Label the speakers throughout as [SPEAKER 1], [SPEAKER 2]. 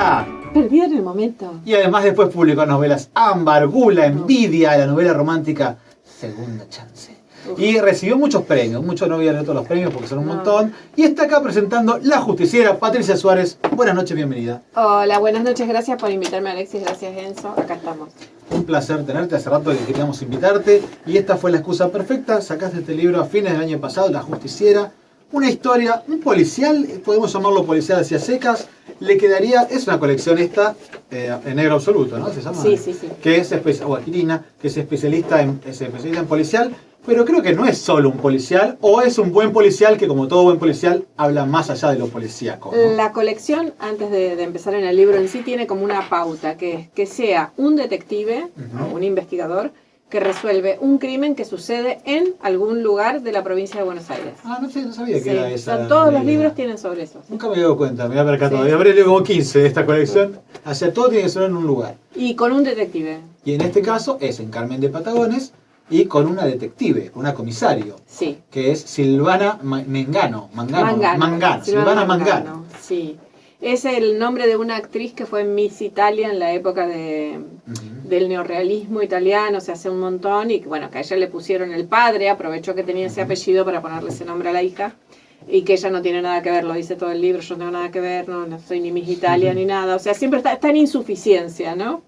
[SPEAKER 1] Perdida.
[SPEAKER 2] Perdida en el momento.
[SPEAKER 1] Y además después publicó novelas Ámbar, Gula, Envidia, la novela romántica Segunda Chance. Y recibió muchos premios, muchos no voy a leer todos los premios porque son un montón. Y está acá presentando La Justiciera, Patricia Suárez. Buenas noches, bienvenida.
[SPEAKER 2] Hola, buenas noches, gracias por invitarme, Alexis, gracias Enzo, acá estamos.
[SPEAKER 1] Un placer tenerte, hace rato que queríamos invitarte y esta fue la excusa perfecta. Sacaste este libro a fines del año pasado, La Justiciera. Una historia, un policial, podemos llamarlo policial hacia secas. Le quedaría, es una colección esta, en negro absoluto, ¿no? ¿Se llama?
[SPEAKER 2] Sí, sí, sí.
[SPEAKER 1] Que es o Aquilina, que es especialista en policial. Pero creo que no es solo un policial, o es un buen policial que, como todo buen policial, habla más allá de lo policíaco, ¿no?
[SPEAKER 2] La colección, antes de empezar en el libro en sí, tiene como una pauta, que es que sea un detective, un investigador, que resuelve un crimen que sucede en algún lugar de la provincia de Buenos Aires.
[SPEAKER 1] Ah, no sabía que era esa.
[SPEAKER 2] O sea, todos los libros tienen sobre eso. ¿Sí?
[SPEAKER 1] Nunca me he dado cuenta, me voy a percatar. Sí. Habré leído como 15 de esta colección. O sea, todo tiene que ser en un lugar.
[SPEAKER 2] Y con un detective.
[SPEAKER 1] Y en este caso es en Carmen de Patagones, y con una detective, una comisario,
[SPEAKER 2] sí,
[SPEAKER 1] que es Silvana Mangano.
[SPEAKER 2] Silvana Mangano. Sí. Es el nombre de una actriz que fue Miss Italia en la época del neorrealismo italiano, se hace un montón, y bueno, que a ella le pusieron el padre, aprovechó que tenía ese apellido para ponerle ese nombre a la hija, y que ella no tiene nada que ver, lo dice todo el libro, yo no tengo nada que ver, no soy ni Miss Italia ni nada, o sea, siempre está en insuficiencia, ¿no?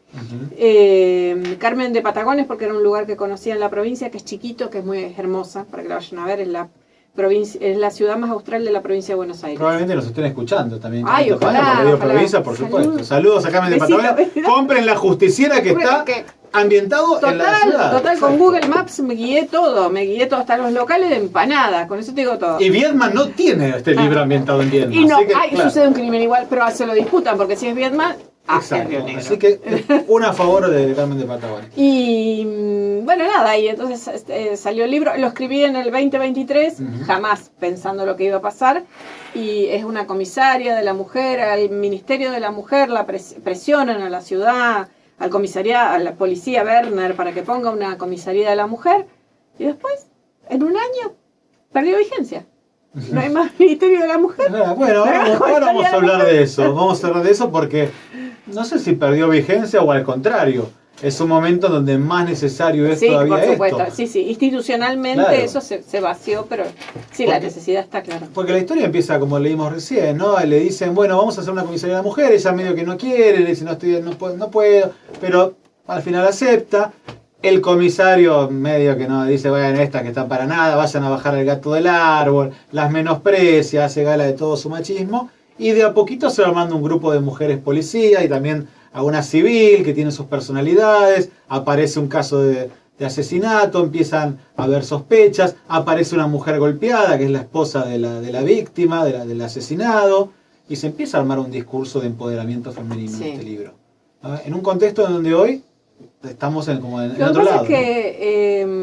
[SPEAKER 2] Carmen de Patagones, porque era un lugar que conocía en la provincia, que es chiquito, que es muy hermosa, para que la vayan a ver, es la ciudad más austral de la provincia de Buenos Aires.
[SPEAKER 1] Probablemente nos estén escuchando también.
[SPEAKER 2] Ay, ojalá,
[SPEAKER 1] por provincia, por supuesto. Saludos a Carmen de Patagones. Compren La Justiciera, que está ambientado en la ciudad.
[SPEAKER 2] Total, con Google Maps me guié todo hasta los locales de empanadas, con eso te digo todo.
[SPEAKER 1] Y Viedma no tiene este libro ambientado en Viedma.
[SPEAKER 2] Y no, sucede un crimen igual, pero se lo disputan, porque si es Viedma...
[SPEAKER 1] Exacto, así que una a favor de Carmen de Patagones.
[SPEAKER 2] Y bueno, nada, y entonces salió el libro, lo escribí en el 2023, jamás pensando lo que iba a pasar, y es una comisaria de la mujer, al Ministerio de la Mujer la presionan a la ciudad, al comisaría, a la policía Werner para que ponga una comisaría de la mujer, y después, en un año, perdió vigencia. No hay más Ministerio de la Mujer.
[SPEAKER 1] Bueno, ahora vamos a hablar de eso. Vamos a hablar de eso porque no sé si perdió vigencia o al contrario. Es un momento donde más necesario es todavía esto. Sí, por supuesto.
[SPEAKER 2] Sí, institucionalmente claro. Eso se vació, pero sí, la necesidad está clara.
[SPEAKER 1] Porque la historia empieza como leímos recién, ¿no? Le dicen, bueno, vamos a hacer una comisaría de la mujer, ella medio que no quiere, le dice, no puedo, pero al final acepta. El comisario medio que no dice, bueno, estas que están para nada, vayan a bajar el gato del árbol, las menosprecia, hace gala de todo su machismo, y de a poquito se va armando un grupo de mujeres policías y también a una civil que tiene sus personalidades, aparece un caso de asesinato, empiezan a haber sospechas, aparece una mujer golpeada que es la esposa de la víctima, del asesinado, y se empieza a armar un discurso de empoderamiento femenino en este libro. En un contexto en donde hoy estamos en otro lado.
[SPEAKER 2] Lo que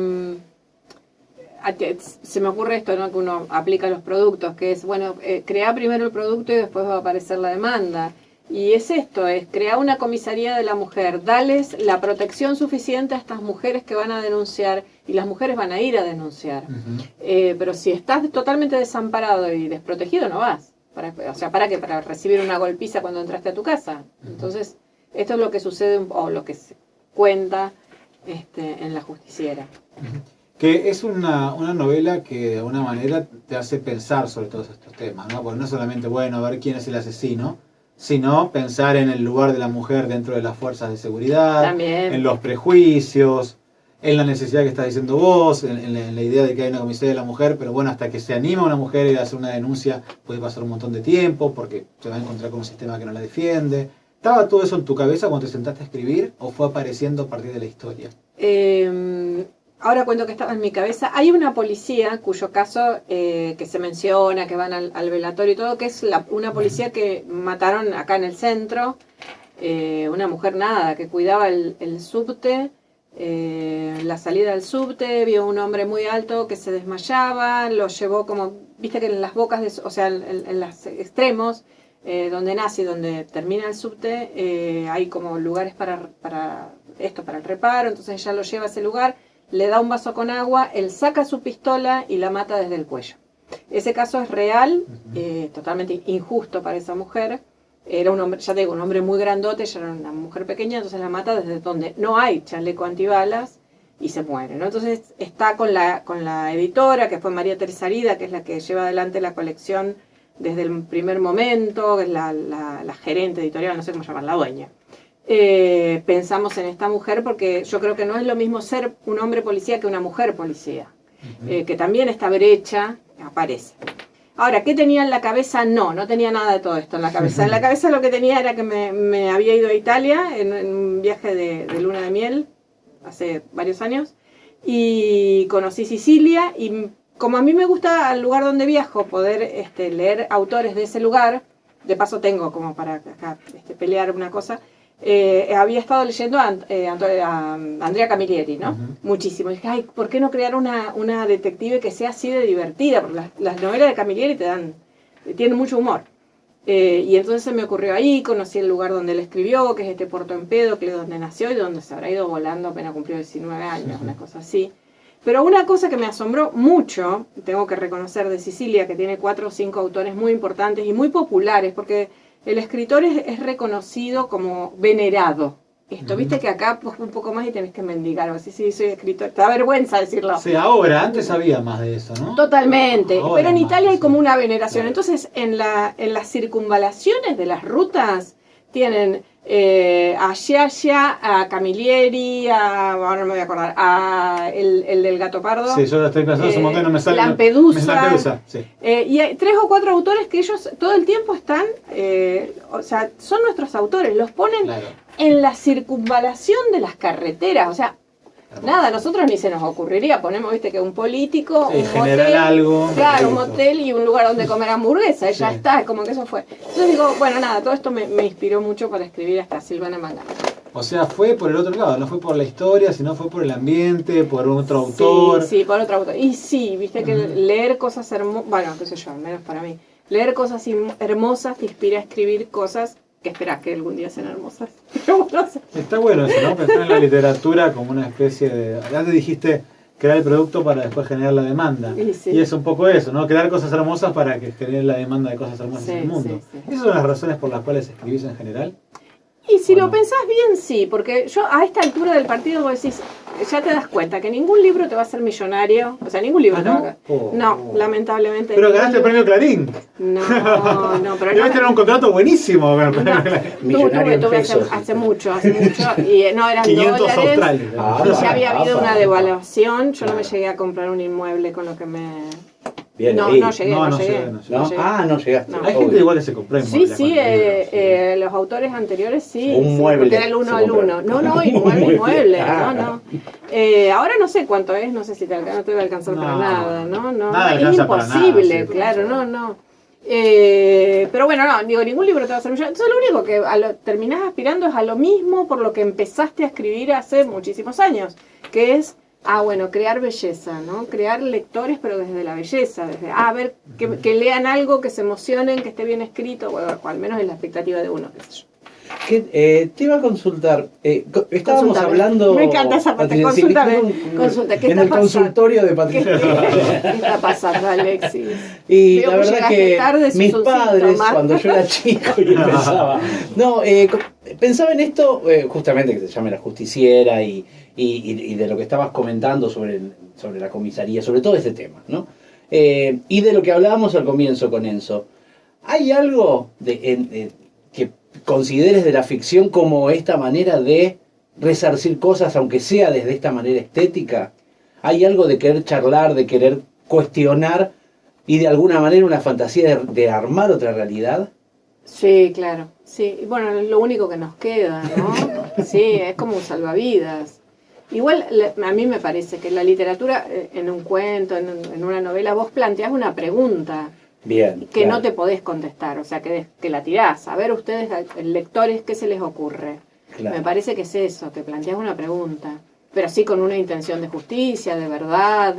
[SPEAKER 2] pasa es que se me ocurre esto, ¿no? Que uno aplica los productos, que es, bueno, crea primero el producto y después va a aparecer la demanda. Y es esto, es crear una comisaría de la mujer, darles la protección suficiente a estas mujeres que van a denunciar, y las mujeres van a ir a denunciar. Pero si estás totalmente desamparado y desprotegido, no vas. ¿Para qué? Para recibir una golpiza cuando entraste a tu casa. Entonces, esto es lo que sucede, o lo que se cuenta en La Justiciera.
[SPEAKER 1] Que es una novela que de alguna manera te hace pensar sobre todos estos temas, ¿no? Porque no solamente, bueno, a ver quién es el asesino, sino pensar en el lugar de la mujer dentro de las fuerzas de seguridad, también, en los prejuicios, en la necesidad que estás diciendo vos, en la idea de que hay una comisaría de la mujer, pero bueno, hasta que se anima una mujer a hacer una denuncia puede pasar un montón de tiempo porque se va a encontrar con un sistema que no la defiende. ¿Estaba todo eso en tu cabeza cuando te sentaste a escribir o fue apareciendo a partir de la historia?
[SPEAKER 2] Ahora cuento que estaba en mi cabeza. Hay una policía cuyo caso que se menciona, que van al velatorio y todo, que es una policía que mataron acá en el centro, una mujer que cuidaba el subte, la salida del subte, vio un hombre muy alto que se desmayaba, lo llevó como, viste que en las bocas, en los extremos, donde nace y donde termina el subte, hay como lugares para el reparo, entonces ella lo lleva a ese lugar, le da un vaso con agua, él saca su pistola y la mata desde el cuello. Ese caso es real, totalmente injusto para esa mujer, era un hombre, ya te digo, un hombre muy grandote, ella era una mujer pequeña, entonces la mata desde donde no hay chaleco antibalas y se muere, ¿no? Entonces está con la editora, que fue María Teresa Arida, que es la que lleva adelante la colección desde el primer momento, que es la gerente editorial, no sé cómo llamar, la dueña. Pensamos en esta mujer porque yo creo que no es lo mismo ser un hombre policía que una mujer policía, que también esta brecha aparece. Ahora, ¿qué tenía en la cabeza? No tenía nada de todo esto en la cabeza. En la cabeza lo que tenía era que me había ido a Italia en un viaje de luna de miel hace varios años y conocí Sicilia y como a mí me gusta al lugar donde viajo poder leer autores de ese lugar, de paso tengo como para acá, pelear una cosa, había estado leyendo a Andrea Camilleri, ¿no? Muchísimo. Y dije, ay, ¿por qué no crear una detective que sea así de divertida? Porque las novelas de Camilleri tienen mucho humor. Y entonces se me ocurrió ahí, conocí el lugar donde él escribió, que es Porto Empedocle, donde nació y donde se habrá ido volando apenas cumplió 19 años, una cosa así. Pero una cosa que me asombró mucho, tengo que reconocer de Sicilia, que tiene 4 o 5 autores muy importantes y muy populares, porque el escritor es reconocido como venerado. Viste que acá pues, un poco más y tenés que mendigar, o así, sí, soy escritor, te da vergüenza decirlo.
[SPEAKER 1] Sí, ahora, antes había más de eso, ¿no?
[SPEAKER 2] Totalmente,
[SPEAKER 1] Ahora
[SPEAKER 2] pero en
[SPEAKER 1] más,
[SPEAKER 2] Italia hay
[SPEAKER 1] sí.
[SPEAKER 2] como una veneración.
[SPEAKER 1] Claro.
[SPEAKER 2] Entonces, en las circunvalaciones de las rutas tienen a Sciascia, a Camilleri, ahora no me voy a acordar, a el del Gato Pardo.
[SPEAKER 1] Sí, yo lo estoy pensando hace un montón, no me sale.
[SPEAKER 2] Lampedusa.
[SPEAKER 1] Sí.
[SPEAKER 2] Y hay 3 o 4 autores que ellos todo el tiempo están, o sea, son nuestros autores, los ponen
[SPEAKER 1] Claro.
[SPEAKER 2] en la circunvalación de las carreteras, o sea, nada, a nosotros ni se nos ocurriría, ponemos, viste, que un político,
[SPEAKER 1] Sí,
[SPEAKER 2] un
[SPEAKER 1] generar
[SPEAKER 2] motel,
[SPEAKER 1] algo.
[SPEAKER 2] claro, un motel y un lugar donde comer hamburguesa, y ya
[SPEAKER 1] Sí.
[SPEAKER 2] está, es como que eso fue. Entonces digo, bueno, nada, todo esto me inspiró mucho para escribir hasta Silvana Mangano.
[SPEAKER 1] O sea, fue por el otro lado, no fue por la historia, sino fue por el ambiente, por otro autor.
[SPEAKER 2] Sí, por otro autor. Y sí, viste que leer cosas hermosas, bueno, qué sé yo, al menos para mí, leer cosas hermosas te inspira a escribir cosas que esperás que algún día sean hermosas.
[SPEAKER 1] Está bueno eso, ¿no? Pensar en la literatura como una especie de... Antes dijiste crear el producto para después generar la demanda.
[SPEAKER 2] Sí.
[SPEAKER 1] Y es un poco eso, ¿no? Crear cosas hermosas para que genere la demanda de cosas hermosas en el mundo.
[SPEAKER 2] Sí.
[SPEAKER 1] ¿Esas son las razones por las cuales escribís en general?
[SPEAKER 2] Y si
[SPEAKER 1] Bueno.
[SPEAKER 2] lo pensás bien, sí, porque yo a esta altura del partido vos decís, ya te das cuenta que ningún libro te va a hacer millonario, o sea, ningún libro te va a... No, lamentablemente.
[SPEAKER 1] Pero ganaste el premio Clarín.
[SPEAKER 2] No, pero
[SPEAKER 1] Debes tener un contrato buenísimo con el premio Clarín.
[SPEAKER 3] Millonario
[SPEAKER 2] tuve
[SPEAKER 3] en pesos.
[SPEAKER 2] hace mucho, y no eran
[SPEAKER 1] 500
[SPEAKER 2] dólares,
[SPEAKER 1] australes.
[SPEAKER 2] y ya había habido una devaluación, yo no me llegué a comprar un inmueble con lo que me...
[SPEAKER 3] Bien,
[SPEAKER 2] No
[SPEAKER 3] ahí.
[SPEAKER 2] llegué.
[SPEAKER 1] No
[SPEAKER 3] ¿No?
[SPEAKER 1] llegué.
[SPEAKER 3] Ah, no llegaste.
[SPEAKER 2] No.
[SPEAKER 1] Hay gente igual que se compró
[SPEAKER 2] Sí,
[SPEAKER 1] inmuebles
[SPEAKER 2] sí,
[SPEAKER 1] con el libro,
[SPEAKER 2] los autores anteriores sí.
[SPEAKER 3] Un
[SPEAKER 2] sí,
[SPEAKER 3] mueble
[SPEAKER 2] porque era el uno
[SPEAKER 3] se
[SPEAKER 2] al uno.
[SPEAKER 3] compraron.
[SPEAKER 2] No,
[SPEAKER 3] Un
[SPEAKER 2] inmueble,
[SPEAKER 3] mueble.
[SPEAKER 2] no. Ahora no sé cuánto es, no sé si no te va a alcanzar para
[SPEAKER 1] No,
[SPEAKER 2] nada, ¿no?
[SPEAKER 1] nada
[SPEAKER 2] Es
[SPEAKER 1] alcanza para
[SPEAKER 2] imposible,
[SPEAKER 1] nada, sí,
[SPEAKER 2] claro,
[SPEAKER 1] por
[SPEAKER 2] no. Pero bueno, no, digo, ningún libro te va a hacer millonario. Entonces lo único que terminás aspirando es a lo mismo por lo que empezaste a escribir hace muchísimos años, que es... crear belleza, ¿no? Crear lectores, pero desde la belleza, desde, ver, que lean algo, que se emocionen, que esté bien escrito, bueno, o al menos es la expectativa de uno, qué sé yo.
[SPEAKER 3] Te iba a consultar, estábamos
[SPEAKER 2] Consúltame.
[SPEAKER 3] hablando...
[SPEAKER 2] Me encanta esa parte,
[SPEAKER 3] Patricia,
[SPEAKER 2] consulta, ¿qué
[SPEAKER 3] en
[SPEAKER 2] está
[SPEAKER 3] el
[SPEAKER 2] pasando?
[SPEAKER 3] consultorio de
[SPEAKER 2] ¿Qué
[SPEAKER 3] Patricia.
[SPEAKER 2] está pasando, Alexis?
[SPEAKER 3] Y
[SPEAKER 2] Veo
[SPEAKER 3] la verdad
[SPEAKER 2] llegaste
[SPEAKER 3] que
[SPEAKER 2] tarde, sos
[SPEAKER 3] mis
[SPEAKER 2] un
[SPEAKER 3] padres,
[SPEAKER 2] síntoma.
[SPEAKER 3] cuando yo era chico y empezaba... No, pensaba en esto, justamente que se llama La Justiciera y de lo que estabas comentando sobre la comisaría, sobre todo ese tema, ¿no? Y de lo que hablábamos al comienzo con Enzo. ¿Hay algo que consideres de la ficción como esta manera de resarcir cosas, aunque sea desde esta manera estética? ¿Hay algo de querer charlar, de querer cuestionar y de alguna manera una fantasía de armar otra realidad?
[SPEAKER 2] Sí, claro. Sí, y bueno, es lo único que nos queda, ¿no? Sí, es como un salvavidas. Igual a mí me parece que en la literatura, en un cuento, en una novela, vos planteás una pregunta
[SPEAKER 3] Bien,
[SPEAKER 2] que
[SPEAKER 3] claro.
[SPEAKER 2] no te podés contestar, o sea, que la tirás. A ver ustedes, lectores, ¿qué se les ocurre?
[SPEAKER 3] Claro.
[SPEAKER 2] Me parece que es eso, que planteás una pregunta, pero sí con una intención de justicia, de verdad,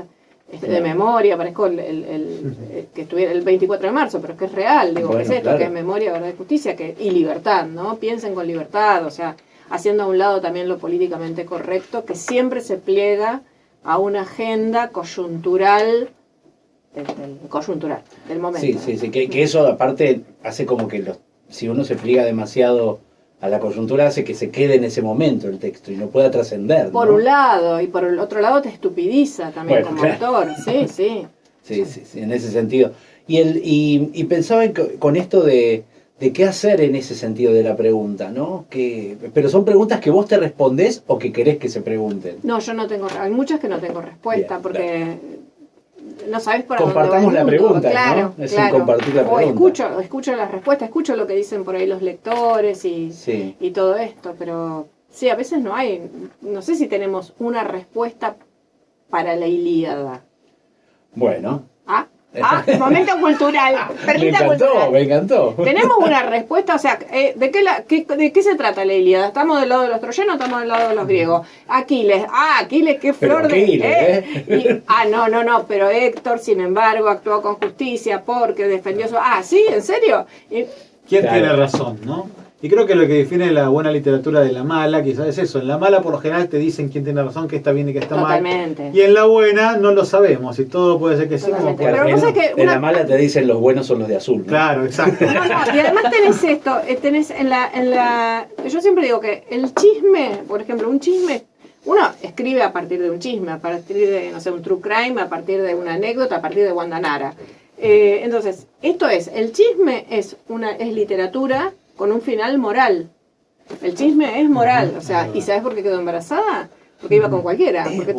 [SPEAKER 2] de memoria. Parezco que estuviera el 24 de marzo, pero es que es real, digo,
[SPEAKER 3] Bueno,
[SPEAKER 2] ¿qué es esto?
[SPEAKER 3] claro.
[SPEAKER 2] Que es memoria, verdad y justicia, y libertad, ¿no? Piensen con libertad, o sea, haciendo a un lado también lo políticamente correcto, que siempre se pliega a una agenda coyuntural del momento.
[SPEAKER 3] Sí, que eso aparte hace como que si uno se pliega demasiado a la coyuntura, hace que se quede en ese momento el texto y no pueda trascender, ¿no?
[SPEAKER 2] Por un lado, y por el otro lado te estupidiza también
[SPEAKER 3] Bueno,
[SPEAKER 2] como
[SPEAKER 3] claro.
[SPEAKER 2] autor. Sí.
[SPEAKER 3] Sí, en ese sentido. Y pensaba con esto de qué hacer en ese sentido de la pregunta, ¿no? Pero son preguntas que vos te respondés o que querés que se pregunten.
[SPEAKER 2] No, yo no tengo, hay muchas que no tengo respuesta,
[SPEAKER 3] Bien,
[SPEAKER 2] porque no sabes para dónde va el
[SPEAKER 3] Compartamos la
[SPEAKER 2] mundo.
[SPEAKER 3] pregunta,
[SPEAKER 2] claro,
[SPEAKER 3] ¿no? Es
[SPEAKER 2] claro.
[SPEAKER 3] un compartir la
[SPEAKER 2] O
[SPEAKER 3] pregunta.
[SPEAKER 2] escucho las respuestas, escucho lo que dicen por ahí los lectores
[SPEAKER 3] Sí.
[SPEAKER 2] y todo esto, pero sí, a veces no hay, no sé si tenemos una respuesta para la Ilíada.
[SPEAKER 3] Bueno.
[SPEAKER 2] Momento cultural, perlita cultural.
[SPEAKER 3] Me encantó.
[SPEAKER 2] Tenemos una respuesta, o sea, ¿de qué se trata la Ilíada? ¿Estamos del lado de los troyanos o estamos del lado de los griegos? Aquiles, qué
[SPEAKER 3] Pero
[SPEAKER 2] flor
[SPEAKER 3] Aquiles,
[SPEAKER 2] no, pero Héctor, sin embargo, actuó con justicia porque defendió su... ¿Sí? ¿En serio?
[SPEAKER 1] ¿Quién
[SPEAKER 3] Claro.
[SPEAKER 1] tiene razón, no? Y creo que lo que define la buena literatura de la mala, quizás es eso. En la mala, por lo general, te dicen quién tiene razón, qué está bien y qué está
[SPEAKER 2] Totalmente.
[SPEAKER 1] mal. Y en la buena, no lo sabemos. Y todo puede ser que sí, como
[SPEAKER 2] Totalmente.
[SPEAKER 1] puede
[SPEAKER 2] Pero
[SPEAKER 1] ser
[SPEAKER 2] vos
[SPEAKER 1] que no.
[SPEAKER 2] sabés que
[SPEAKER 3] En la mala te dicen los buenos son los de azul, ¿no?
[SPEAKER 1] Claro, exacto.
[SPEAKER 2] No, y además tenés esto, tenés yo siempre digo que el chisme, por ejemplo, un chisme, uno escribe a partir de un chisme, a partir de, no sé, un true crime, a partir de una anécdota, a partir de Guandanara. Entonces, el chisme es literatura con un final moral. El chisme es moral, o sea, ¿y sabes por qué quedó embarazada? Porque iba con cualquiera. Porque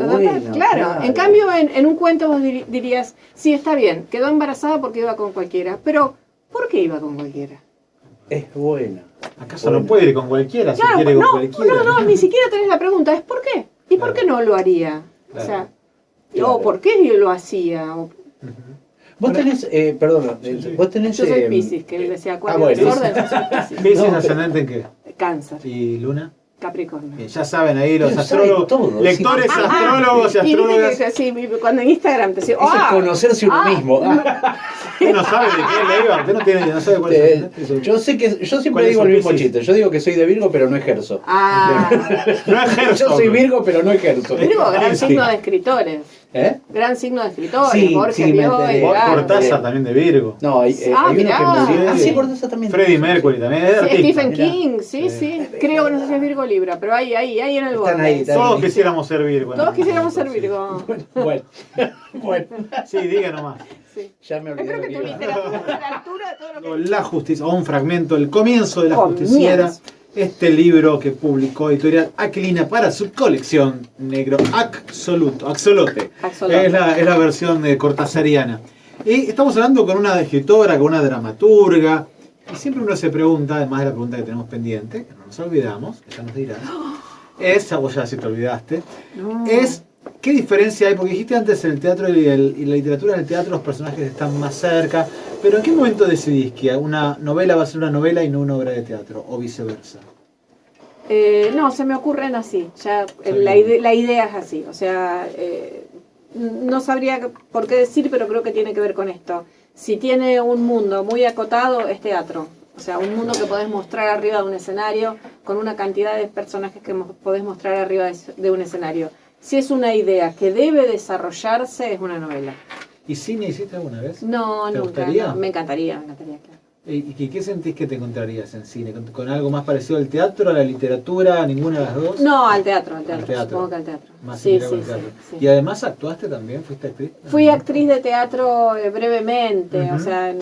[SPEAKER 2] claro. En cambio, en un cuento vos dirías, sí, está bien, quedó embarazada porque iba con cualquiera, pero ¿por qué iba con cualquiera?
[SPEAKER 3] Es buena.
[SPEAKER 1] ¿Acaso no puede ir con cualquiera si
[SPEAKER 2] Claro,
[SPEAKER 1] quiere con
[SPEAKER 2] no,
[SPEAKER 1] cualquiera?
[SPEAKER 2] ni siquiera tenés la pregunta, es ¿por qué? ¿Y por qué no lo haría? O sea,
[SPEAKER 3] Claro.
[SPEAKER 2] o ¿por qué lo hacía?
[SPEAKER 3] Vos tenés, perdón, vos tenés...
[SPEAKER 2] Yo soy Piscis, que él decía, ¿cuál
[SPEAKER 3] bueno.
[SPEAKER 2] es el orden? Yo soy Piscis.
[SPEAKER 1] ¿Piscis
[SPEAKER 3] No,
[SPEAKER 1] ascendente en qué?
[SPEAKER 2] Cáncer,
[SPEAKER 1] ¿Y Luna?
[SPEAKER 2] Capricornio.
[SPEAKER 1] Bien, ya saben ahí los
[SPEAKER 3] Pero saben
[SPEAKER 1] astrólogos,
[SPEAKER 3] todo,
[SPEAKER 1] lectores,
[SPEAKER 3] sí.
[SPEAKER 1] astrólogos y
[SPEAKER 2] Y viste
[SPEAKER 1] astrólogas.
[SPEAKER 2] que sí, cuando en Instagram te decía,
[SPEAKER 3] Eso es conocerse uno mismo.
[SPEAKER 1] Usted no sabe de qué leer, usted no sabe cuál es el ascendente.
[SPEAKER 3] Yo sé que yo
[SPEAKER 1] ¿Cuál
[SPEAKER 3] siempre
[SPEAKER 1] es
[SPEAKER 3] digo
[SPEAKER 1] el
[SPEAKER 3] el mismo
[SPEAKER 1] Piscis?
[SPEAKER 3] chiste. Yo digo que soy de Virgo, pero no ejerzo.
[SPEAKER 1] No ejerzo.
[SPEAKER 3] Yo soy Virgo, pero no ejerzo.
[SPEAKER 2] Virgo, gran
[SPEAKER 1] Sí.
[SPEAKER 2] signo de escritores.
[SPEAKER 3] ¿Eh?
[SPEAKER 2] Gran signo de escritores.
[SPEAKER 3] Sí,
[SPEAKER 2] Borges,
[SPEAKER 3] sí, me
[SPEAKER 2] Bioy,
[SPEAKER 3] enteré.
[SPEAKER 2] Gardner.
[SPEAKER 1] Cortázar también de Virgo.
[SPEAKER 3] No, hay uno
[SPEAKER 2] mirá.
[SPEAKER 3] que murió.
[SPEAKER 1] Sí.
[SPEAKER 3] Sí, Cortázar también.
[SPEAKER 1] Freddie Mercury también es
[SPEAKER 2] Sí,
[SPEAKER 1] artista.
[SPEAKER 2] Stephen
[SPEAKER 3] mirá.
[SPEAKER 2] King, sí. Creo que no sé si es Virgo o Libra, pero ahí en el
[SPEAKER 3] Están
[SPEAKER 2] borde.
[SPEAKER 3] ahí, están
[SPEAKER 1] Todos quisiéramos ser Virgo.
[SPEAKER 2] Todos
[SPEAKER 1] ¿no?
[SPEAKER 2] quisiéramos ser
[SPEAKER 1] Sí.
[SPEAKER 2] Virgo.
[SPEAKER 3] Bueno,
[SPEAKER 1] Sí, diga nomás.
[SPEAKER 2] Sí.
[SPEAKER 3] ya me olvidé.
[SPEAKER 2] Espero que
[SPEAKER 3] lo
[SPEAKER 2] tu
[SPEAKER 3] que iba.
[SPEAKER 2] literatura a la altura de todo lo que...
[SPEAKER 1] La justicia, o un fragmento, el comienzo de La
[SPEAKER 2] Comienzo.
[SPEAKER 1] Justiciera. Este libro que publicó Editorial Aquilina para su colección Negro Axolote.
[SPEAKER 2] Axolote.
[SPEAKER 1] Es la versión cortasariana. Y estamos hablando con una escritora, con una dramaturga. Y siempre uno se pregunta, además de la pregunta que tenemos pendiente, que no nos olvidamos, que ya nos dirás, vos ya si te olvidaste,
[SPEAKER 2] No.
[SPEAKER 1] es ¿qué diferencia hay? Porque dijiste antes en el teatro y la literatura, en el teatro los personajes están más cerca, pero ¿en qué momento decidís que una novela va a ser una novela y no una obra de teatro? O viceversa.
[SPEAKER 2] No, se me ocurren así. Ya
[SPEAKER 1] Está
[SPEAKER 2] la
[SPEAKER 1] bien.
[SPEAKER 2] idea es así. O sea, no sabría por qué decir, pero creo que tiene que ver con esto. Si tiene un mundo muy acotado, es teatro. O sea, un mundo que podés mostrar arriba de un escenario con una cantidad de personajes que podés mostrar arriba de un escenario. Si es una idea que debe desarrollarse, es una novela.
[SPEAKER 1] ¿Y cine hiciste alguna vez?
[SPEAKER 2] No,
[SPEAKER 1] ¿Te
[SPEAKER 2] nunca.
[SPEAKER 1] gustaría?
[SPEAKER 2] No. Me encantaría, claro.
[SPEAKER 1] ¿Y qué sentís que te encontrarías en cine? ¿Con algo más parecido al teatro, a la literatura, ninguna de las dos?
[SPEAKER 2] No, al teatro.
[SPEAKER 1] Al teatro.
[SPEAKER 2] Supongo que al teatro.
[SPEAKER 1] Más
[SPEAKER 2] Sí,
[SPEAKER 1] similar
[SPEAKER 2] sí,
[SPEAKER 1] al teatro.
[SPEAKER 2] sí.
[SPEAKER 1] ¿Y además actuaste también? ¿Fuiste actriz?
[SPEAKER 2] Fui actriz de teatro brevemente,
[SPEAKER 1] Ujú.
[SPEAKER 2] o sea,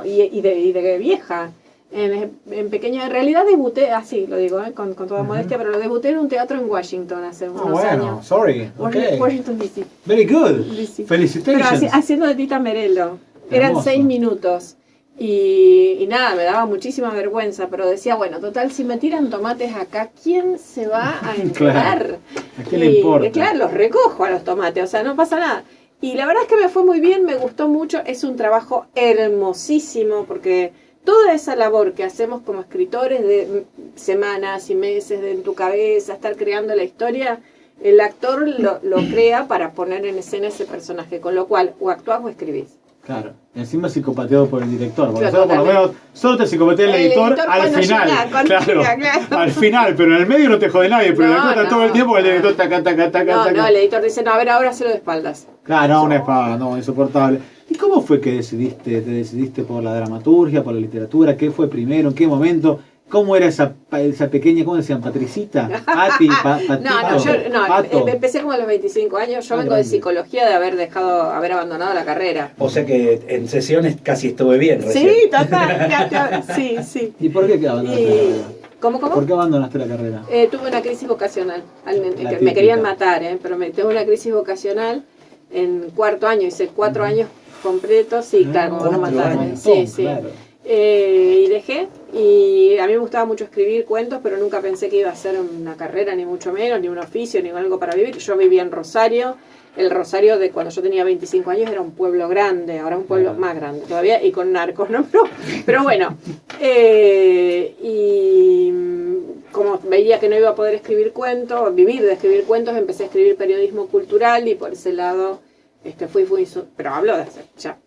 [SPEAKER 2] y de vieja. En pequeña, en realidad debuté, así lo digo, con toda
[SPEAKER 1] Ujú.
[SPEAKER 2] modestia, pero lo debuté en un teatro en Washington hace unos
[SPEAKER 1] bueno,
[SPEAKER 2] años.
[SPEAKER 1] sorry. Okay.
[SPEAKER 2] Washington DC.
[SPEAKER 1] Very good.
[SPEAKER 2] DC.
[SPEAKER 1] Felicitations.
[SPEAKER 2] Pero haciendo de Tita Merelo. Eran
[SPEAKER 1] Hermoso.
[SPEAKER 2] 6 minutos. Y nada, me daba muchísima vergüenza, pero decía, bueno, total, si me tiran tomates acá, ¿quién se va a enterar?
[SPEAKER 1] ¿A qué le importa?
[SPEAKER 2] Claro, los recojo a los tomates, o sea, no pasa nada. Y la verdad es que me fue muy bien, me gustó mucho, es un trabajo hermosísimo, porque toda esa labor que hacemos como escritores de semanas y meses en tu cabeza, estar creando la historia, el actor lo crea para poner en escena ese personaje, con lo cual o actuás o escribís.
[SPEAKER 1] Claro, y encima psicopateado por el director. Porque
[SPEAKER 2] Claro,
[SPEAKER 1] nosotros por lo menos solo te psicopatea el editor al
[SPEAKER 2] cuando
[SPEAKER 1] final.
[SPEAKER 2] llega, cuando llega, claro.
[SPEAKER 1] Al final, pero en el medio no te jode nadie, pero
[SPEAKER 2] No,
[SPEAKER 1] el director está todo el tiempo, el director taca, taca, taca,
[SPEAKER 2] No,
[SPEAKER 1] taca.
[SPEAKER 2] el editor dice, no, a ver, ahora se lo de espaldas.
[SPEAKER 1] Claro, no, una espada, no, insoportable. ¿Y cómo fue que te decidiste por la dramaturgia, por la literatura? ¿Qué fue primero? ¿En qué momento? ¿Cómo era esa pequeña, cómo decían, Patricita? Pati, Patito, Pato.
[SPEAKER 2] Empecé como a los 25 años. Yo vengo de psicología, de haber abandonado la carrera.
[SPEAKER 3] O sea que en sesiones casi estuve bien recién.
[SPEAKER 2] Sí, total. Sí.
[SPEAKER 1] ¿Y por qué abandonaste la carrera?
[SPEAKER 2] ¿Cómo?
[SPEAKER 1] ¿Por qué abandonaste la carrera?
[SPEAKER 2] Tuve una crisis vocacional. Me querían matar, pero tuve una crisis vocacional en cuarto año. Hice 4 años completos. Sí, claro, como no matarme. Sí. Claro. Y dejé, y a mí me gustaba mucho escribir cuentos, pero nunca pensé que iba a ser una carrera, ni mucho menos, ni un oficio, ni algo para vivir. Yo vivía en Rosario. El Rosario de cuando yo tenía 25 años era un pueblo grande, ahora es un pueblo más grande todavía, y con narcos, ¿no? Pero bueno, y como veía que no iba a poder vivir de escribir cuentos, empecé a escribir periodismo cultural, y por ese lado pero hablo de hace ya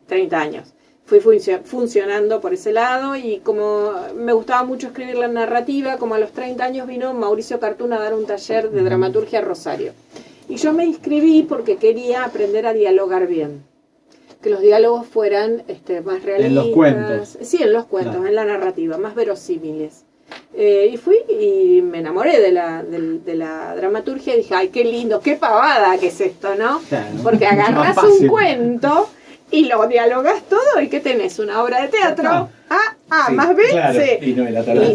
[SPEAKER 2] 30 años. Fui funcionando por ese lado, y como me gustaba mucho escribir la narrativa, como a los 30 años vino Mauricio Cartún a dar un taller de dramaturgia a Rosario. Y yo me inscribí porque quería aprender a dialogar bien. Que los diálogos fueran más realistas.
[SPEAKER 1] En los cuentos.
[SPEAKER 2] Sí, en los cuentos, claro. En la narrativa, más verosímiles. Y fui y me enamoré de la dramaturgia y dije, ay, qué lindo, qué pavada que es esto, ¿no? Claro. Porque agarrás un cuento y lo dialogas todo, y ¿qué tenés? Una obra de teatro. Sí, más B,
[SPEAKER 3] claro.
[SPEAKER 2] Sí.
[SPEAKER 3] Y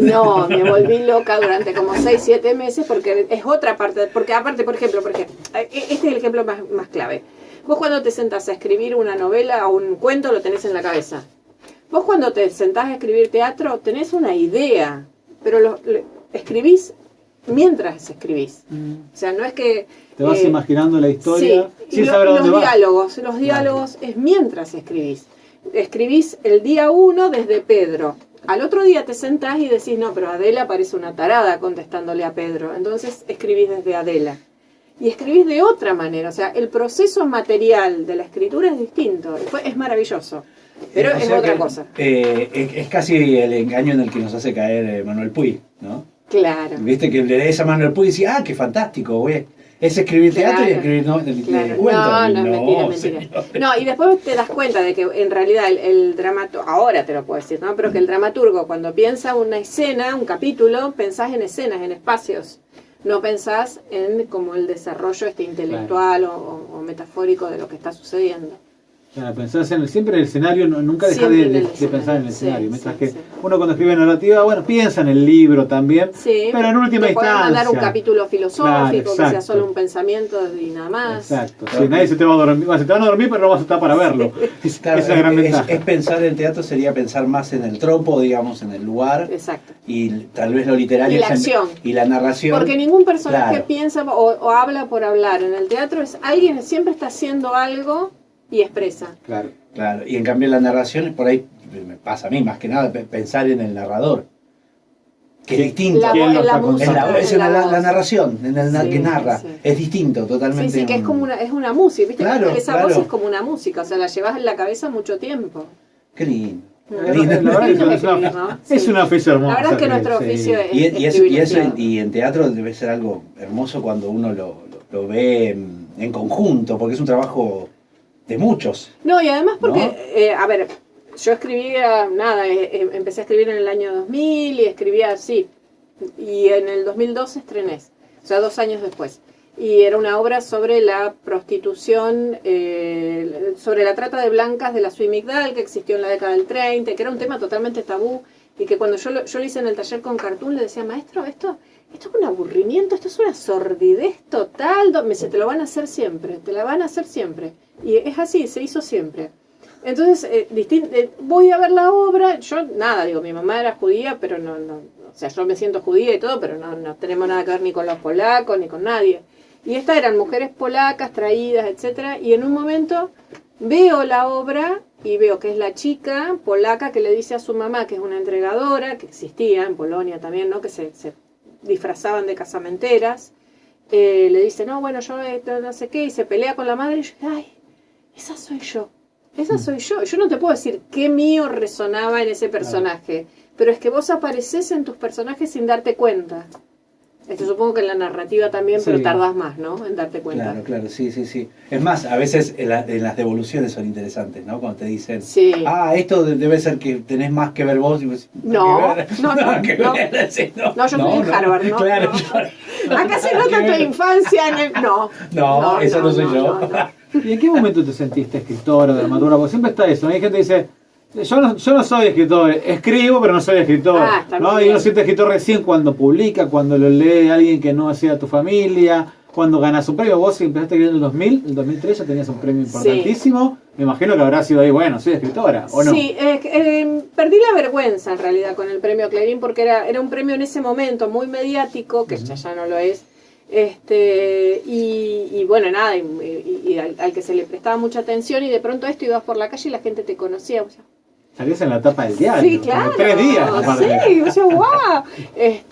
[SPEAKER 2] no, me volví loca durante como 6-7 meses, porque es otra parte. Porque aparte, por ejemplo, este es el ejemplo más clave. Vos cuando te sentás a escribir una novela o un cuento, lo tenés en la cabeza. Vos cuando te sentás a escribir teatro, tenés una idea, pero lo escribís mientras escribís. O sea, no es que...
[SPEAKER 1] Te vas imaginando la historia sin
[SPEAKER 2] y
[SPEAKER 1] saber a dónde vas.
[SPEAKER 2] Los diálogos es mientras escribís. Escribís el día 1 desde Pedro. Al otro día te sentás y decís, no, pero Adela parece una tarada contestándole a Pedro. Entonces escribís desde Adela. Y escribís de otra manera. O sea, el proceso material de la escritura es distinto. Es maravilloso. Pero es otra cosa.
[SPEAKER 3] Es casi el engaño en el que nos hace caer Manuel Puig, ¿no?
[SPEAKER 2] Claro.
[SPEAKER 3] Viste que le lees a Manuel Puig y decís, qué fantástico, güey. Es escribir teatro y escribir cuentos.
[SPEAKER 2] No, mentira. No, y después te das cuenta de que en realidad el dramaturgo, ahora te lo puedo decir, ¿no? Pero que el dramaturgo cuando piensa una escena, un capítulo, pensás en escenas, en espacios. No pensás en como el desarrollo intelectual o metafórico de lo que está sucediendo.
[SPEAKER 1] Claro, pensás siempre en el escenario, nunca dejas de pensar en el escenario. Mientras que uno cuando escribe narrativa, piensa en el libro también, pero en última instancia.
[SPEAKER 2] Pueden mandar un capítulo filosófico, que sea solo un pensamiento y nada más.
[SPEAKER 1] Exacto, nadie se te va a dormir, se te van a dormir, pero no vas a estar para verlo.
[SPEAKER 3] Claro, esa es la gran ventaja. Es pensar en teatro, sería pensar más en el tropo, digamos, en el lugar. Exacto. Y tal vez lo literario.
[SPEAKER 2] Y la acción.
[SPEAKER 3] Y la narración.
[SPEAKER 2] Porque ningún personaje piensa o habla por hablar. En el teatro alguien siempre está haciendo algo y expresa.
[SPEAKER 3] Claro. Y en cambio la narración, por ahí me pasa a mí más que nada pensar en el narrador, que es distinto. La narración, que narra, es distinto totalmente.
[SPEAKER 2] Sí, que es como una música, ¿viste? Claro, esa voz es como una música, o sea, la llevas en la cabeza mucho tiempo.
[SPEAKER 3] Qué lindo.
[SPEAKER 1] Es una oficio hermosa.
[SPEAKER 2] La verdad es que nuestro oficio es
[SPEAKER 3] y en teatro debe ser algo hermoso cuando uno lo ve en conjunto, porque es un trabajo de muchos.
[SPEAKER 2] No, y además porque, yo escribía, empecé a escribir en el año 2000 y escribía así. Y en el 2002 estrené, o sea, 2 años después. Y era una obra sobre la prostitución, sobre la trata de blancas de la Suy Migdal, que existió en la década del 30, que era un tema totalmente tabú. Y que cuando yo lo hice en el taller con Cartoon, le decía, maestro, esto es un aburrimiento, esto es una sordidez total. Me dice, te lo van a hacer siempre, te la van a hacer siempre. Y es así, se hizo siempre. Entonces, voy a ver la obra, yo mi mamá era judía, pero no, o sea, yo me siento judía y todo, pero no tenemos nada que ver ni con los polacos, ni con nadie. Y estas eran mujeres polacas, traídas, etcétera, y en un momento veo la obra y veo que es la chica polaca que le dice a su mamá, que es una entregadora, que existía en Polonia también, ¿no? Que se disfrazaban de casamenteras, le dice, no, bueno, yo no sé qué, y se pelea con la madre, y yo, ay, esa soy yo. Yo no te puedo decir qué mío resonaba en ese personaje, pero es que vos aparecés en tus personajes sin darte cuenta. Supongo que en la narrativa también,
[SPEAKER 1] Sí.
[SPEAKER 2] pero tardás más, ¿no? En darte cuenta.
[SPEAKER 3] Claro, claro, sí, sí, sí. Es más, a veces en las devoluciones son interesantes, ¿no? Cuando te dicen,
[SPEAKER 2] Sí.
[SPEAKER 3] esto debe ser que tenés más que ver vos. Y vos,
[SPEAKER 2] No,
[SPEAKER 3] ¿qué ver?
[SPEAKER 2] no,
[SPEAKER 3] Nada que
[SPEAKER 2] no.
[SPEAKER 3] ver, sí,
[SPEAKER 2] No, yo estoy en Harvard, ¿no?
[SPEAKER 3] Claro,
[SPEAKER 2] No.
[SPEAKER 3] claro.
[SPEAKER 2] Acá se
[SPEAKER 3] Nada
[SPEAKER 2] nota
[SPEAKER 3] que
[SPEAKER 2] tu
[SPEAKER 3] ver.
[SPEAKER 2] infancia en el...
[SPEAKER 3] No, eso no soy yo.
[SPEAKER 1] ¿Y en qué momento te sentiste escritora, dramaturga? Porque siempre está eso, ¿no? Hay gente que dice, yo no soy escritor, escribo pero no soy escritor.
[SPEAKER 2] Está
[SPEAKER 1] ¿no?
[SPEAKER 2] muy
[SPEAKER 1] Y
[SPEAKER 2] bien.
[SPEAKER 1] uno siente escritor recién cuando publica, cuando lo lee alguien que no sea tu familia, cuando ganas un premio. Vos empezaste escribiendo en el 2000, en el 2003 ya tenías un premio importantísimo. Me imagino que habrá sido ahí, bueno, soy escritora, ¿o no?
[SPEAKER 2] Sí, perdí la vergüenza en realidad con el premio Clarín porque era un premio en ese momento muy mediático, que ya no lo es. Y bueno, nada, y al que se le prestaba mucha atención, y de pronto ibas por la calle y la gente te conocía. O sea,
[SPEAKER 1] Salías en la tapa del diario.
[SPEAKER 2] sí, claro.
[SPEAKER 1] 3 días. aparte.
[SPEAKER 2] Sí, o sea, wow.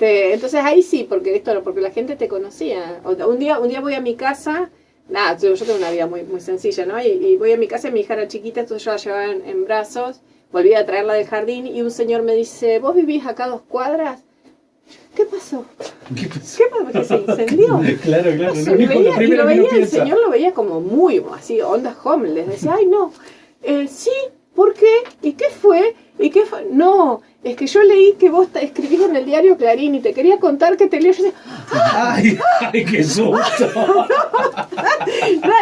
[SPEAKER 2] Entonces ahí sí, porque la gente te conocía. Un día voy a mi casa, nada, yo tengo una vida muy, muy sencilla, ¿no? Y voy a mi casa y mi hija era chiquita, entonces yo la llevaba en brazos, volví a traerla del jardín y un señor me dice, ¿vos vivís acá a 2 cuadras? ¿Qué pasó?
[SPEAKER 3] ¿Qué pasó?
[SPEAKER 2] ¿Qué pasó? ¿Que se incendió?
[SPEAKER 3] Claro, claro.
[SPEAKER 2] No sé,
[SPEAKER 3] Lo único, lo primero
[SPEAKER 2] lo
[SPEAKER 3] que uno
[SPEAKER 2] veía, el
[SPEAKER 3] piensa.
[SPEAKER 2] señor lo veía como muy así, onda homeless. Decía, ay no, sí, ¿por qué? ¿Y qué fue? ¿Y qué fue? No, es que yo leí que vos escribís en el diario Clarín y te quería contar que te leí. Yo decía,
[SPEAKER 3] Ay, qué susto.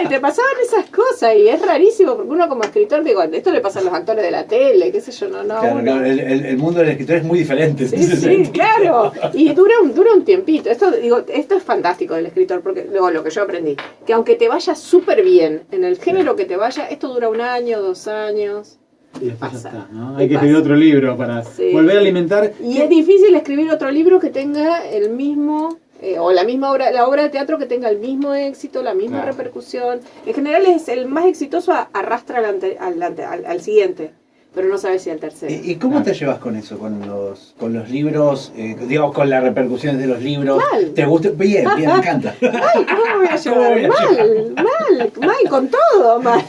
[SPEAKER 2] y te pasaban esas cosas y es rarísimo porque uno como escritor, digo, esto le pasa a los actores de la tele, qué sé yo, no.
[SPEAKER 3] Claro,
[SPEAKER 2] uno-
[SPEAKER 3] claro, el mundo del escritor es muy diferente.
[SPEAKER 2] Sí, sí, claro. Y dura un tiempito. Esto es fantástico del escritor, porque luego lo que yo aprendí, que aunque te vaya súper bien en el género que te vaya, esto dura 1 año, 2 años.
[SPEAKER 1] Y después ya
[SPEAKER 2] Pasa.
[SPEAKER 1] está, ¿no?
[SPEAKER 2] Y
[SPEAKER 1] Hay que
[SPEAKER 2] pasa.
[SPEAKER 1] escribir otro libro para
[SPEAKER 2] Sí.
[SPEAKER 1] volver a alimentar.
[SPEAKER 2] Y es difícil escribir otro libro que tenga el mismo, o la misma obra, la obra de teatro que tenga el mismo éxito, la misma
[SPEAKER 1] Claro.
[SPEAKER 2] repercusión. En general es el más exitoso, arrastra al siguiente, pero no sabes si al tercero.
[SPEAKER 3] ¿Y cómo te llevas con eso, con los libros, digamos, con las repercusiones de los libros?
[SPEAKER 2] Mal.
[SPEAKER 3] ¿Te gusta? Bien, me encanta.
[SPEAKER 2] Mal, ¿cómo me voy a
[SPEAKER 3] ¿Cómo voy a
[SPEAKER 2] llevar? Mal, con todo, mal.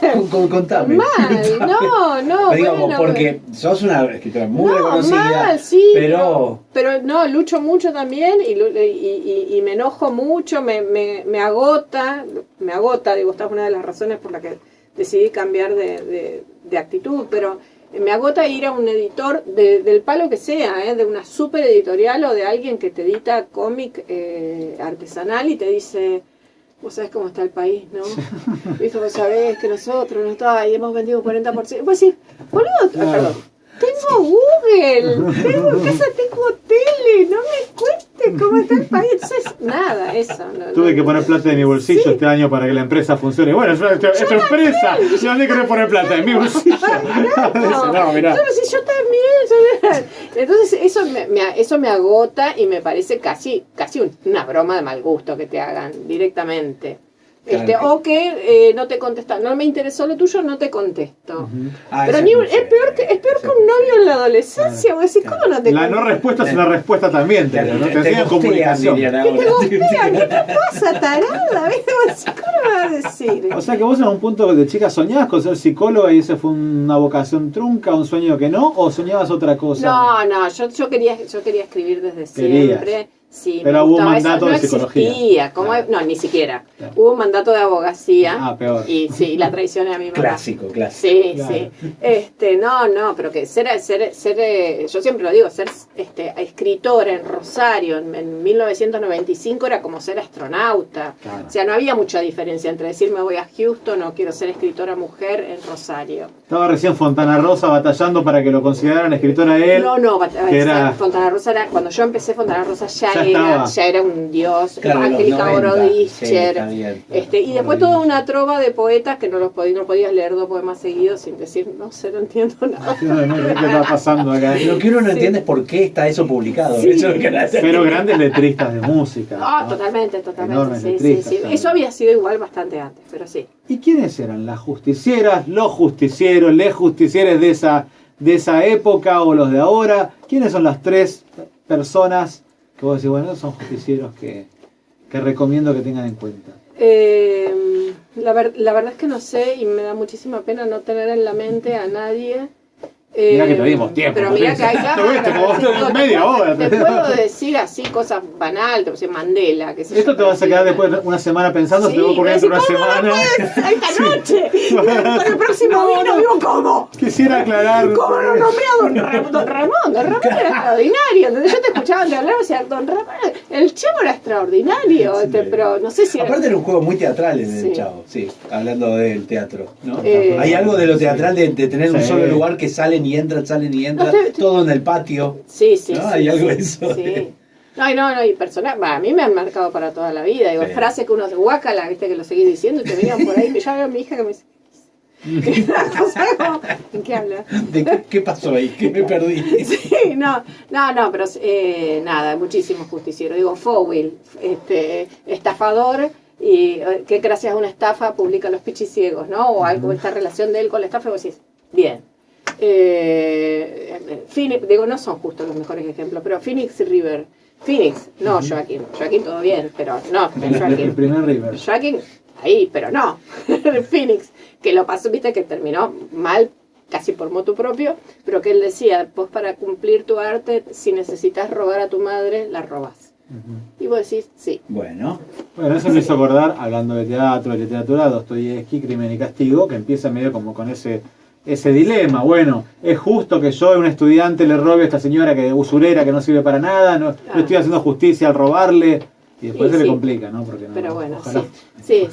[SPEAKER 3] Contame.
[SPEAKER 2] Mal, no,
[SPEAKER 3] Digamos,
[SPEAKER 2] bueno,
[SPEAKER 3] porque sos una escritora muy
[SPEAKER 2] no,
[SPEAKER 3] reconocida,
[SPEAKER 2] mal, sí,
[SPEAKER 3] pero...
[SPEAKER 2] pero no, lucho mucho también y me enojo mucho, me agota, digo, esta es una de las razones por las que decidí cambiar de actitud, pero me agota ir a un editor del palo que sea, de una super editorial o de alguien que te edita cómic artesanal y te dice, vos sabés cómo está el país, ¿no? Viste, vos sabés que nosotros no está, y hemos vendido un 40%. Vos decís, boludo, perdón, tengo Google, en casa tengo tele, no me cueste cómo está el país. Entonces, nada, eso.
[SPEAKER 1] Tuve que poner plata de mi bolsillo
[SPEAKER 2] Sí.
[SPEAKER 1] este año para que la empresa funcione. Bueno, es tu empresa. Yo no quería poner plata en mi bolsillo. No, mirá.
[SPEAKER 2] Claro, sí, yo también. Entonces eso me agota y me parece casi una broma de mal gusto que te hagan directamente.
[SPEAKER 3] Claro.
[SPEAKER 2] O que no te contestan, no me interesó lo tuyo, no te contesto. Pero
[SPEAKER 3] eso
[SPEAKER 2] es peor que un novio en la adolescencia. Vos decís, ¿cómo no te
[SPEAKER 1] La no respuesta es una respuesta también,
[SPEAKER 3] Te,
[SPEAKER 1] ¿no?
[SPEAKER 3] te,
[SPEAKER 1] Te enseñan
[SPEAKER 3] gustean,
[SPEAKER 1] comunicación.
[SPEAKER 3] dirían
[SPEAKER 2] ¿Qué
[SPEAKER 3] ahora.
[SPEAKER 2] te gustea? ¿Qué te pasa, tarada? ¿Viste? Vos decís, ¿cómo me vas a decir?
[SPEAKER 1] O sea que vos en un punto de chica soñabas con ser psicóloga y esa fue una vocación trunca, un sueño que no, o soñabas otra cosa.
[SPEAKER 2] No, yo quería escribir desde
[SPEAKER 1] Querías.
[SPEAKER 2] siempre. Sí,
[SPEAKER 1] Pero
[SPEAKER 2] me
[SPEAKER 1] hubo un
[SPEAKER 2] gustaba.
[SPEAKER 1] mandato
[SPEAKER 2] Eso no
[SPEAKER 1] de psicología.
[SPEAKER 2] existía.
[SPEAKER 1] Claro.
[SPEAKER 2] No, ni siquiera.
[SPEAKER 1] Claro.
[SPEAKER 2] Hubo un mandato de abogacía.
[SPEAKER 1] Peor.
[SPEAKER 2] Y sí, la traicioné a mi mamá.
[SPEAKER 3] Clásico.
[SPEAKER 2] Sí,
[SPEAKER 1] Claro.
[SPEAKER 2] sí. No, pero que ser yo siempre lo digo, ser escritora en Rosario en 1995 era como ser astronauta.
[SPEAKER 1] Claro.
[SPEAKER 2] O sea, no había mucha diferencia entre decir me voy a Houston o quiero ser escritora mujer en Rosario.
[SPEAKER 1] Estaba recién Fontana Rosa batallando para que lo consideraran escritora a él.
[SPEAKER 2] No,
[SPEAKER 1] que era-
[SPEAKER 2] Fontana Rosa era, cuando yo empecé Fontana Rosa
[SPEAKER 1] Ya estaba.
[SPEAKER 2] ya era un dios,
[SPEAKER 3] Claro, los
[SPEAKER 2] Angélica
[SPEAKER 3] 90.
[SPEAKER 2] Borodischer,
[SPEAKER 3] Sí, está bien.
[SPEAKER 2] y después toda una trova de poetas que no podías leer 2 poemas seguidos sin decir, no entiendo nada.
[SPEAKER 1] ¿Qué está pasando acá?
[SPEAKER 3] Lo que uno no
[SPEAKER 2] Sí.
[SPEAKER 3] entiende es por qué está eso publicado.
[SPEAKER 2] Sí.
[SPEAKER 3] Eso es lo que no hace.
[SPEAKER 1] Pero grandes letristas de música.
[SPEAKER 2] Ah,
[SPEAKER 1] ¿no?
[SPEAKER 2] totalmente,
[SPEAKER 1] Enormes
[SPEAKER 2] sí,
[SPEAKER 1] letristas,
[SPEAKER 2] sí.
[SPEAKER 1] claro.
[SPEAKER 2] Eso había sido igual bastante antes, pero sí.
[SPEAKER 1] ¿Y quiénes eran las justicieras, los justicieros, les justicieres de esa época o los de ahora? ¿Quiénes son las 3 personas que vos decís, bueno, son justicieros que recomiendo que tengan en cuenta?
[SPEAKER 2] La verdad es que no sé y me da muchísima pena no tener en la mente a nadie.
[SPEAKER 1] Mirá que te dimos tiempo.
[SPEAKER 2] Pero mirá que hay
[SPEAKER 1] ¿Te viste? Como media hora.
[SPEAKER 2] Te puedo decir así cosas banales, te puedo decir Mandela. Que
[SPEAKER 1] Esto te vas a quedar después de una semana pensando,
[SPEAKER 2] sí,
[SPEAKER 1] te va a ocurrir dentro de una semana.
[SPEAKER 2] ¡Esta noche! Para el próximo vino, digo, ¿cómo?
[SPEAKER 1] Quisiera aclarar.
[SPEAKER 2] ¿Cómo no nombré a Don Ramón? Don Ramón era extraordinario. Entonces yo te escuchaba antes hablar, o sea, Don Ramón, el Chavo era extraordinario, pero no sé si era...
[SPEAKER 3] Aparte era un juego muy teatral en el Chavo, sí, hablando del teatro, ¿no? Hay algo de lo teatral de tener un solo lugar que salen y entran, todo en el patio.
[SPEAKER 2] Sí, sí.
[SPEAKER 3] ¿no?
[SPEAKER 2] Sí,
[SPEAKER 3] hay algo
[SPEAKER 2] sí,
[SPEAKER 3] de eso.
[SPEAKER 2] Sí. No, y personal, a mí me han marcado para toda la vida. Digo, frases que uno se guácala, viste, que lo seguís diciendo y te venían por ahí. Ya veo a mi hija que me dice, ¿en qué habla?
[SPEAKER 3] ¿De qué pasó ahí? ¿Qué me perdí?
[SPEAKER 2] Sí, no, pero nada, muchísimo justiciero. Digo, Fowell, estafador, y que gracias a una estafa publica Los Pichiciegos, ¿no? O algo, esta relación de él con la estafa, y vos decís, bien. Phoenix, digo, no son justo los mejores ejemplos, pero Phoenix River. Phoenix, no Joaquín. Joaquín todo bien, pero no, Joaquín.
[SPEAKER 1] El primer River.
[SPEAKER 2] Joaquín, ahí, pero no. Phoenix, que lo pasó, viste, que terminó mal, casi por motu propio, pero que él decía, vos para cumplir tu arte, si necesitas robar a tu madre, la robás. Y vos decís, sí.
[SPEAKER 3] Bueno,
[SPEAKER 1] eso me hizo acordar, hablando de teatro, de literatura, Dostoyevsky, Crimen y Castigo, que empieza medio como con ese dilema. Bueno, ¿es justo que yo, un estudiante, le robe a esta señora que usurera, que no sirve para nada? No estoy haciendo justicia al robarle. Y después se le complica, ¿no? Porque
[SPEAKER 2] pero bueno,
[SPEAKER 1] ojalá.
[SPEAKER 2] sí.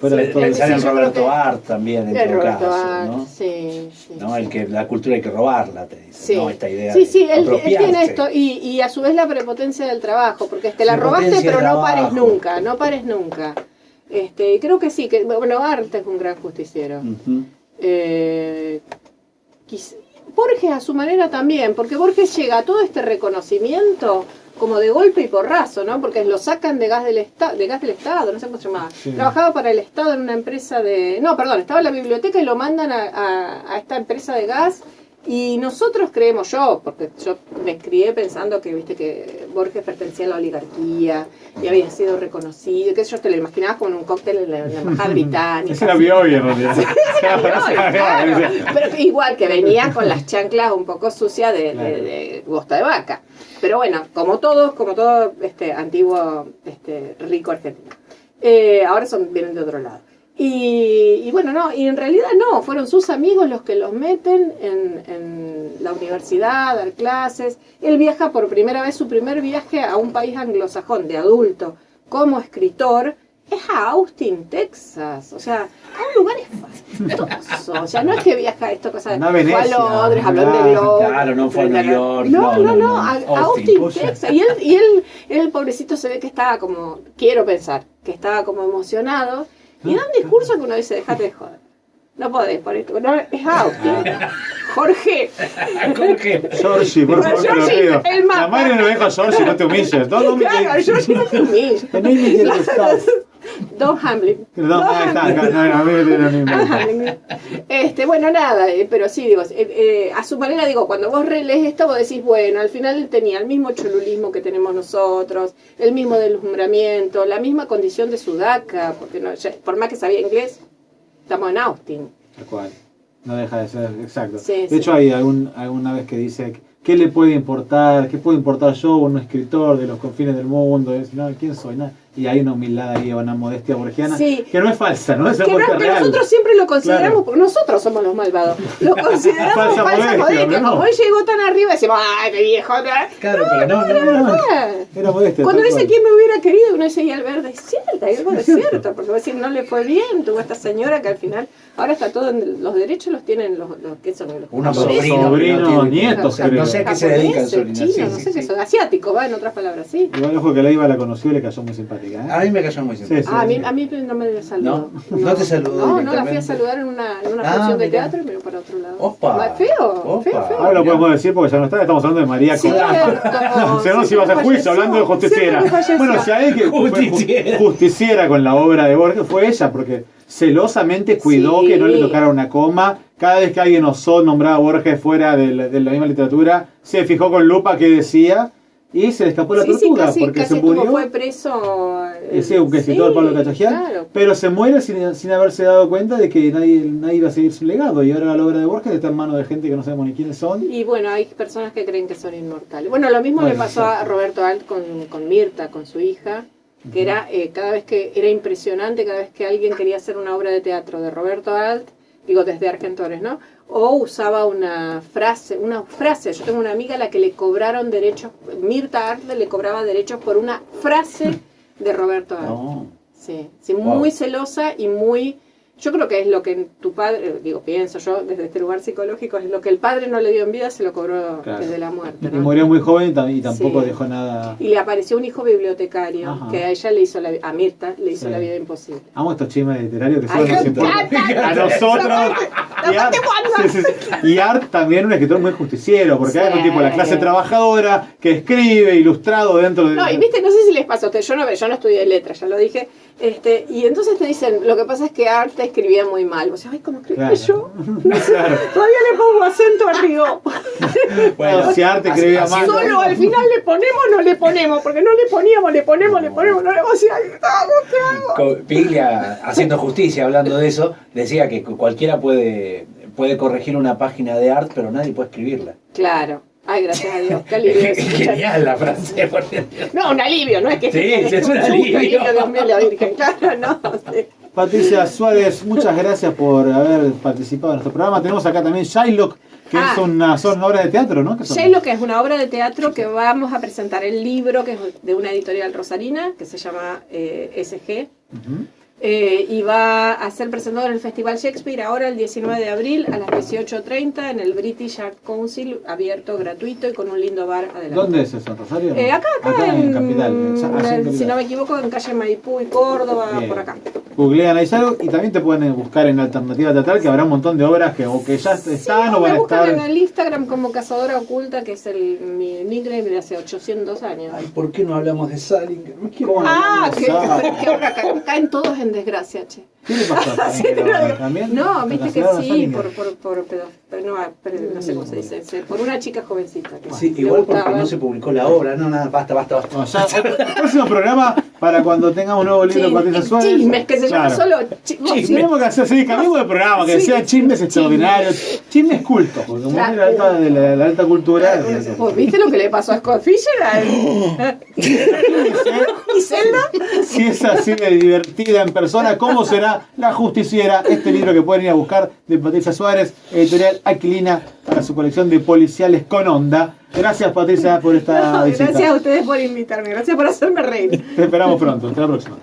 [SPEAKER 3] Pensar en Roberto Art también, en todo caso,
[SPEAKER 2] Art,
[SPEAKER 3] ¿no?
[SPEAKER 2] Sí.
[SPEAKER 3] ¿No? La cultura hay que robarla, te dice,
[SPEAKER 2] sí.
[SPEAKER 3] ¿no? Esta idea
[SPEAKER 2] Sí,
[SPEAKER 3] de
[SPEAKER 2] él tiene esto, y a su vez la prepotencia del trabajo, porque la robaste, pero no pares nunca. Y creo que sí, que bueno, Art es un gran justiciero. Borges a su manera también, porque Borges llega a todo este reconocimiento como de golpe y porrazo, ¿no? Porque lo sacan de gas del Estado, no sé cómo se llamaba. Sí. Trabajaba para el Estado en una empresa estaba en la biblioteca y lo mandan a esta empresa de gas. Y nosotros creemos, porque yo me crié pensando que, viste, que Borges pertenecía a la oligarquía y había sido reconocido, que yo te lo imaginabas como en un cóctel en la embajada británica.
[SPEAKER 1] Ese era Bioy en realidad.
[SPEAKER 2] Sí, claro. Pero igual que venía con las chanclas un poco sucias de bosta de vaca. Pero bueno, como todo antiguo rico argentino. Ahora vienen de otro lado. Y bueno, y en realidad fueron sus amigos los que los meten en la universidad, a dar clases. Él viaja por primera vez, su primer viaje a un país anglosajón de adulto como escritor, es a Austin, Texas, o sea, a un lugar espantoso. O sea, no es que viaja a esto, cosa de fue a Londres, habló de Globo.
[SPEAKER 3] Claro, no fue a New York.
[SPEAKER 2] No, a Austin, Texas. Y él, pobrecito, se ve que estaba como, quiero pensar, que estaba como emocionado. Y da un discurso que uno dice, déjate de joder. No podés por esto. No, es Austin. Jorge.
[SPEAKER 1] Georgie, por favor, te lo pido. La madre no deja a Georgie, no te humilles.
[SPEAKER 2] Claro, Georgie no te humilles. Don Hamlin. Bueno, nada, pero sí, digo, a su manera, digo, cuando vos relees esto, vos decís, bueno, al final él tenía el mismo cholulismo que tenemos nosotros, el mismo deslumbramiento, la misma condición de sudaca, porque por más que sabía inglés, estamos en Austin.
[SPEAKER 1] Tal cual, no deja de ser, exacto.
[SPEAKER 2] Sí,
[SPEAKER 1] de hecho, hay alguna vez que dice, ¿qué le puede importar? ¿Qué puedo importar yo, un escritor de los confines del mundo? No, ¿quién soy? Nada. Y hay una humildad ahí, una modestia borgiana, que no es falsa, ¿no? Es
[SPEAKER 2] que real. Nosotros siempre lo consideramos, porque nosotros somos los malvados, lo consideramos falsa modestia. Como él llegó tan arriba, decimos, ¡ay, qué viejo!
[SPEAKER 3] Claro, pero no.
[SPEAKER 1] Era modestia.
[SPEAKER 2] Cuando dice quién me hubiera querido, uno dice, y Alberto, es cierto, algo de cierto, porque va a decir, no le fue bien, tuvo esta señora que al final, ahora está todo, los derechos los tienen los que son los
[SPEAKER 1] sobrinos, nietos, creo.
[SPEAKER 3] No sé a qué se dedican,
[SPEAKER 2] chinos, no sé qué son, asiáticos, en otras palabras, sí.
[SPEAKER 1] Igual ojo que la iba, la conoció y le cayó muy simpática.
[SPEAKER 3] A mí me cayó muy simpática.
[SPEAKER 2] A mí no me saludó.
[SPEAKER 3] ¿No te saludó?
[SPEAKER 2] No, la fui a saludar en una función de teatro y me iba para otro lado.
[SPEAKER 3] Opa.
[SPEAKER 2] Feo.
[SPEAKER 1] Ahora lo podemos decir porque ya no está, estamos hablando de María Cordán. Si no, si vas a juicio hablando de justiciera. Bueno, si hay que justiciera con la obra de Borges fue ella, porque celosamente cuidó que no le tocara una coma. Cada vez que alguien osó nombrar a Borges fuera de la misma literatura, se fijó con lupa qué decía. y se le escapó la
[SPEAKER 2] Sí, sí,
[SPEAKER 1] tortura
[SPEAKER 2] casi,
[SPEAKER 1] porque
[SPEAKER 2] casi
[SPEAKER 1] se murió.
[SPEAKER 2] fue preso.
[SPEAKER 1] Sí, un escritor, Pablo Cachajian,
[SPEAKER 2] claro.
[SPEAKER 1] pero se muere sin haberse dado cuenta de que nadie iba a seguir su legado, y ahora la obra de Borges está en manos de gente que no sabemos ni quiénes son.
[SPEAKER 2] Y bueno, hay personas que creen que son inmortales. Bueno, lo mismo le pasó a Roberto Alt con Mirta, con su hija, que era cada vez que era impresionante, cada vez que alguien quería hacer una obra de teatro de Roberto Alt, digo desde Argentores, ¿no? O usaba una frase. Yo tengo una amiga a la que le cobraron derechos, Mirta Alt le cobraba derechos por una frase de Roberto Alt.
[SPEAKER 3] No.
[SPEAKER 2] Sí, sí, muy celosa y muy... Yo creo que es lo que tu padre, pienso yo desde este lugar psicológico, es lo que el padre no le dio en vida, se lo cobró desde la muerte, ¿no?
[SPEAKER 1] Y murió muy joven y tampoco
[SPEAKER 2] Sí.
[SPEAKER 1] dejó nada.
[SPEAKER 2] Y le apareció un hijo bibliotecario,
[SPEAKER 1] Ajá.
[SPEAKER 2] que a ella le hizo a Mirta le hizo
[SPEAKER 1] Sí.
[SPEAKER 2] la vida imposible.
[SPEAKER 1] Amo estos chismes literarios que
[SPEAKER 2] Ay,
[SPEAKER 1] solo nos
[SPEAKER 2] me
[SPEAKER 1] importan
[SPEAKER 2] encanta.
[SPEAKER 1] a nosotros.
[SPEAKER 2] La
[SPEAKER 1] Y Art, sí, sí. Y Art también un escritor muy justiciero, porque
[SPEAKER 2] Sí.
[SPEAKER 1] hay un tipo de la clase trabajadora que escribe ilustrado dentro de...
[SPEAKER 2] No, y viste, no sé si les pasó a ustedes, yo no estudié letras, ya lo dije, y entonces te dicen, lo que pasa es que Art escribía muy mal. O sea, ay, ¿cómo escribía yo? No sé,
[SPEAKER 1] Claro.
[SPEAKER 2] todavía le pongo acento arriba.
[SPEAKER 1] Bueno, si Art escribía mal...
[SPEAKER 2] Solo al final le ponemos, no le ponemos, porque no le poníamos, le ponemos, no le... O sea, ¿qué hago?
[SPEAKER 3] Piglia, haciendo justicia, hablando de eso, decía que cualquiera puede corregir una página de Art, pero nadie puede escribirla.
[SPEAKER 2] Claro. Ay, gracias a Dios, qué alivio.
[SPEAKER 3] Es genial la frase. Porque...
[SPEAKER 2] No, un alivio, no es que...
[SPEAKER 3] Sí, es un alivio.
[SPEAKER 2] Dios mío, la Virgen, claro, no. Sí.
[SPEAKER 1] Patricia Suárez, muchas gracias por haber participado en nuestro programa. Tenemos acá también Shylock, que son obras de teatro, ¿no?
[SPEAKER 2] Shylock es una obra de teatro que vamos a presentar el libro, que es de una editorial rosarina, que se llama SG. Y va a ser presentado en el Festival Shakespeare ahora el 19 de abril a las 18:30 en el British Art Council, abierto, gratuito y con un lindo bar adelante.
[SPEAKER 1] ¿Dónde es eso? ¿En Rosario?
[SPEAKER 2] Acá
[SPEAKER 1] en Capital.
[SPEAKER 2] si no me equivoco, en calle Maipú y Córdoba,
[SPEAKER 1] Bien.
[SPEAKER 2] por acá.
[SPEAKER 1] Googlean ahí algo y también te pueden buscar en Alternativa Teatral, que habrá un montón de obras que ya están o van a
[SPEAKER 2] Me buscan
[SPEAKER 1] estar.
[SPEAKER 2] en el Instagram como Cazadora Oculta, que es mi nickname de hace 800 años.
[SPEAKER 3] Ay, ¿por qué no hablamos de Salinger? Me quiero...
[SPEAKER 1] ¿Cómo no?
[SPEAKER 2] Que ahora caen todos en desgracia, che.
[SPEAKER 1] ¿Qué le pasó a
[SPEAKER 2] Sí,
[SPEAKER 1] Salinger? ¿También?
[SPEAKER 2] No, viste que
[SPEAKER 1] ¿Cancelaron a
[SPEAKER 2] sí,
[SPEAKER 1] Salinger?
[SPEAKER 2] no sé cómo se dice, por una chica jovencita. Que
[SPEAKER 3] Sí,
[SPEAKER 2] le
[SPEAKER 3] igual porque
[SPEAKER 2] gustaba.
[SPEAKER 3] no se publicó la obra. No, nada, basta.
[SPEAKER 1] No, ya, próximo programa para cuando tengamos un nuevo libro de Patricia Suárez.
[SPEAKER 2] Chismes, que se llama
[SPEAKER 1] Claro.
[SPEAKER 2] solo
[SPEAKER 1] Tenemos que hacer, sí, cambiemos de programa, que
[SPEAKER 2] Sí.
[SPEAKER 1] sean chismes extraordinarios, chismes cultos, porque como es de la alta cultura.
[SPEAKER 2] Pues, ¿viste lo que le pasó a Scott Fisher? ¿Y Zelda?
[SPEAKER 1] Si es así de divertida en persona, ¿cómo será La Justiciera? Este libro que pueden ir a buscar de Patricia Suárez, editorial Aquilina, para su colección de policiales con onda. Gracias, Patricia, por esta visita.
[SPEAKER 2] Gracias a ustedes por invitarme, gracias por hacerme reír.
[SPEAKER 1] Te esperamos pronto. Hasta la próxima.